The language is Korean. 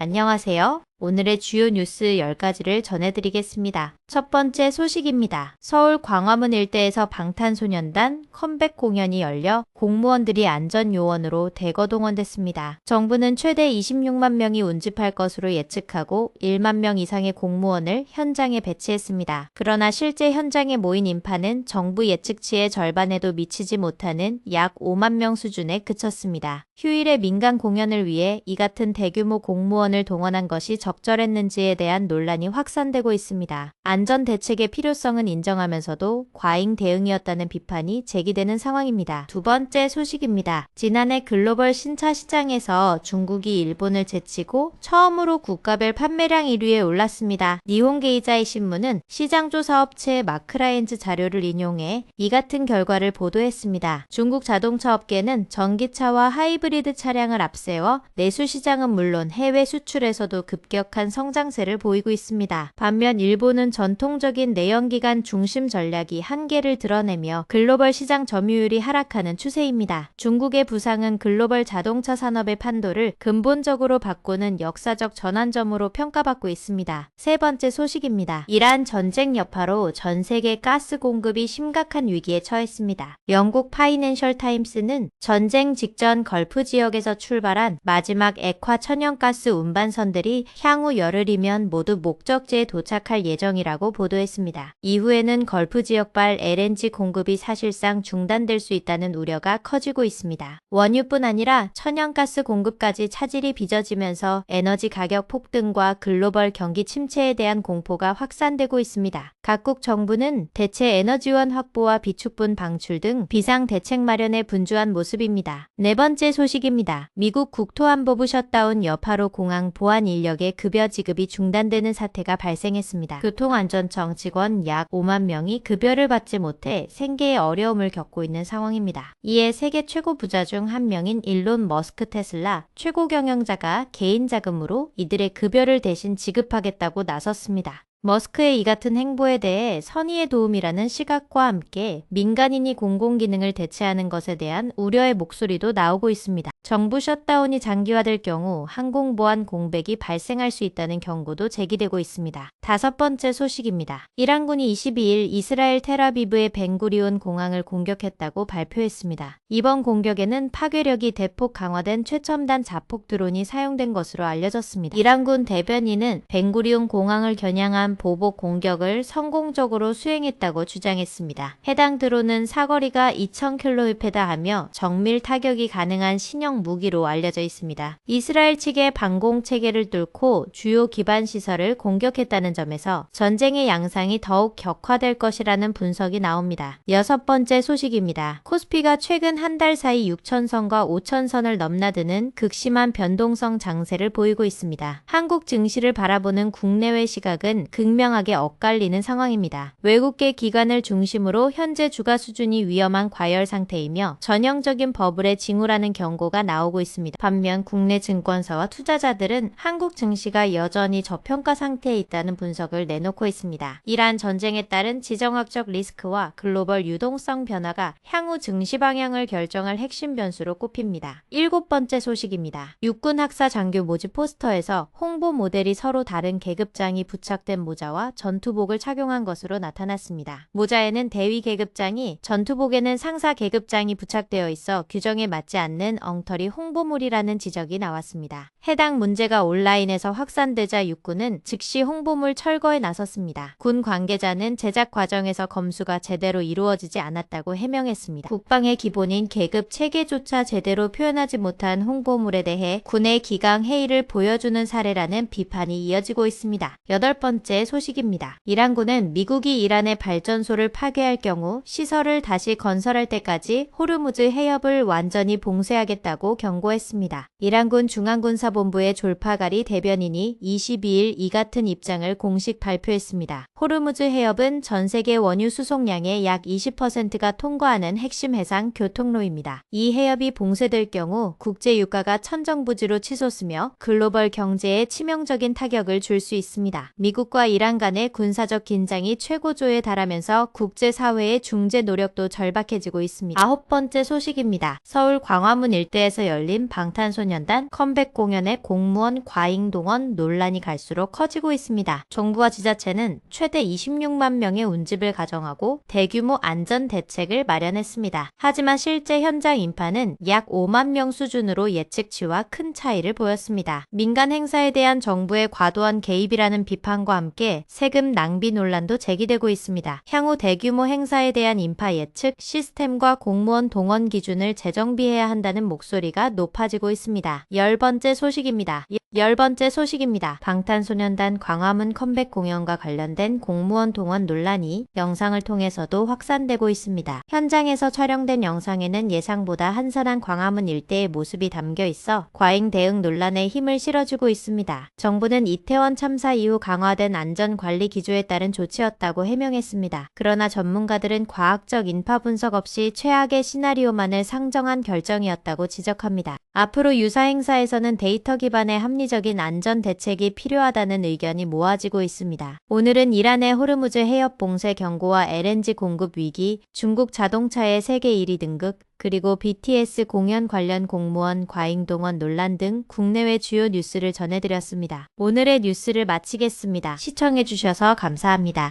안녕하세요. 오늘의 주요 뉴스 10가지를 전해드리겠습니다. 첫 번째 소식입니다. 서울 광화문 일대에서 방탄소년단 컴백 공연이 열려 공무원들이 안전요원으로 대거동원됐습니다. 정부는 최대 26만 명이 운집할 것으로 예측하고 1만 명 이상의 공무원을 현장에 배치했습니다. 그러나 실제 현장에 모인 인파는 정부 예측치의 절반에도 미치지 못하는 약 5만 명 수준에 그쳤습니다. 휴일에 민간 공연을 위해 이 같은 대규모 공무원을 동원한 것이 적절했는지에 대한 논란이 확산되고 있습니다. 안전 대책의 필요성은 인정하면서도 과잉 대응이었다는 비판이 제기되는 상황입니다. 두 번째 소식입니다. 지난해 글로벌 신차 시장에서 중국이 일본을 제치고 처음으로 국가별 판매량 1위에 올랐습니다. 니혼게이자이 신문은 시장조사업체 마크라엔즈 자료를 인용해 이 같은 결과를 보도했습니다. 중국 자동차 업계는 전기차와 하이브리드 차량을 앞세워 내수 시장은 물론 해외 수출에서도 급격한 성장세를 보이고 있습니다. 반면 일본은 전통적인 내연기관 중심 전략이 한계를 드러내며 글로벌 시장 점유율이 하락하는 추세입니다. 중국의 부상은 글로벌 자동차 산업의 판도를 근본적으로 바꾸는 역사적 전환점으로 평가받고 있습니다. 세 번째 소식입니다. 이란 전쟁 여파로 전 세계 가스 공급이 심각한 위기에 처했습니다. 영국 파이낸셜 타임스는 전쟁 직전 걸프 지역에서 출발한 마지막 액화 천연가스 운반선들이 향후 열흘이면 모두 목적지에 도착할 예정이라고 보도했습니다. 이후에는 걸프 지역발 LNG 공급이 사실상 중단될 수 있다는 우려가 커지고 있습니다. 원유뿐 아니라 천연가스 공급까지 차질이 빚어지면서 에너지 가격 폭등과 글로벌 경기 침체에 대한 공포가 확산되고 있습니다. 각국 정부는 대체 에너지원 확보와 비축분 방출 등 비상 대책 마련에 분주한 모습입니다. 네 번째 소식입니다. 미국 국토안보부 셧다운 여파로 공항 보안 인력의 급여 지급이 중단되는 사태가 발생했습니다. 교통안전청 직원 약 5만 명이 급여를 받지 못해 생계에 어려움을 겪고 있는 상황입니다. 이에 세계 최고 부자 중 한 명인 일론 머스크 테슬라 최고 경영자가 개인 자금으로 이들의 급여를 대신 지급하겠다고 나섰습니다. 머스크의 이 같은 행보에 대해 선의의 도움이라는 시각과 함께 민간인이 공공기능을 대체하는 것에 대한 우려의 목소리도 나오고 있습니다. 정부 셧다운이 장기화될 경우 항공보안 공백이 발생할 수 있다는 경고도 제기되고 있습니다. 다섯 번째 소식입니다. 이란군이 22일 이스라엘 텔아비브의 벤구리온 공항을 공격했다고 발표했습니다. 이번 공격에는 파괴력이 대폭 강화된 최첨단 자폭 드론이 사용된 것으로 알려졌습니다. 이란군 대변인은 벤구리온 공항을 겨냥한 보복 공격을 성공적으로 수행했다고 주장했습니다. 해당 드론은 사거리가 2000km에 달하며 정밀 타격이 가능한 신형 무기로 알려져 있습니다. 이스라엘 측의 방공 체계를 뚫고 주요 기반 시설을 공격했다는 점에서 전쟁의 양상이 더욱 격화될 것이라는 분석이 나옵니다. 여섯 번째 소식입니다. 코스피가 최근 한 달 사이 6천선과 5천선을 넘나드는 극심한 변동성 장세를 보이고 있습니다. 한국 증시를 바라보는 국내외 시각은 극명하게 엇갈리는 상황입니다. 외국계 기관을 중심으로 현재 주가 수준이 위험한 과열 상태이며 전형적인 버블에 징후라는 경고가 나오고 있습니다. 반면 국내 증권사와 투자자들은 한국 증시가 여전히 저평가 상태에 있다는 분석을 내놓고 있습니다. 이란 전쟁에 따른 지정학적 리스크와 글로벌 유동성 변화가 향후 증시 방향을 결정할 핵심 변수로 꼽힙니다. 일곱 번째 소식입니다. 육군 학사 장교 모집 포스터에서 홍보 모델이 서로 다른 계급장이 부착된 모자와 전투복을 착용한 것으로 나타났습니다. 모자에는 대위 계급장이, 전투복에는 상사 계급장이 부착되어 있어 규정에 맞지 않는 엉터리 홍보물이라는 지적이 나왔습니다. 해당 문제가 온라인에서 확산되자 육군은 즉시 홍보물 철거에 나섰습니다. 군 관계자는 제작 과정에서 검수가 제대로 이루어지지 않았다고 해명했습니다. 국방의 기본인 계급 체계조차 제대로 표현하지 못한 홍보물에 대해 군의 기강 해이를 보여주는 사례라는 비판이 이어지고 있습니다. 여덟 번째 소식입니다. 이란군은 미국이 이란의 발전소를 파괴할 경우 시설을 다시 건설할 때까지 호르무즈 해협을 완전히 봉쇄하겠다고 경고했습니다. 이란군 중앙군사본부의 졸파가리 대변인이 22일 이 같은 입장을 공식 발표했습니다. 호르무즈 해협은 전 세계 원유 수송량의 약 20%가 통과하는 핵심 해상 교통로입니다. 이 해협이 봉쇄될 경우 국제 유가가 천정부지로 치솟으며 글로벌 경제에 치명적인 타격을 줄 수 있습니다. 미국과 중국과 이란 간의 군사적 긴장이 최고조에 달하면서 국제사회의 중재 노력도 절박해지고 있습니다. 9번째 소식입니다. 서울 광화문 일대에서 열린 방탄소년단 컴백 공연의 공무원 과잉 동원 논란이 갈수록 커지고 있습니다. 정부와 지자체는 최대 26만 명의 운집을 가정하고 대규모 안전 대책을 마련했습니다. 하지만 실제 현장 인파는 약 5만 명 수준으로 예측치와 큰 차이를 보였습니다. 민간 행사에 대한 정부의 과도한 개입이라는 비판과 함께 세금 낭비 논란도 제기되고 있습니다. 향후 대규모 행사에 대한 인파 예측, 시스템과 공무원 동원 기준을 재정비해야 한다는 목소리가 높아지고 있습니다. 10번째 소식입니다. 방탄소년단 광화문 컴백 공연과 관련된 공무원 동원 논란이 영상을 통해서도 확산되고 있습니다. 현장에서 촬영된 영상에는 예상보다 한산한 광화문 일대의 모습이 담겨 있어 과잉 대응 논란에 힘을 실어주고 있습니다. 정부는 이태원 참사 이후 강화된 안전관리 기조에 따른 조치였다고 해명했습니다. 그러나 전문가들은 과학적 인파 분석 없이 최악의 시나리오만을 상정한 결정이었다고 지적합니다. 앞으로 유사 행사에서는 데이터 기반의 합리적인 안전 대책이 필요하다는 의견이 모아지고 있습니다. 오늘은 이란의 호르무즈 해협 봉쇄 경고와 LNG 공급 위기, 중국 자동차의 세계 1위 등극, 그리고 BTS 공연 관련 공무원 과잉 동원 논란 등 국내외 주요 뉴스를 전해드렸습니다. 오늘의 뉴스를 마치겠습니다. 시청해주셔서 감사합니다.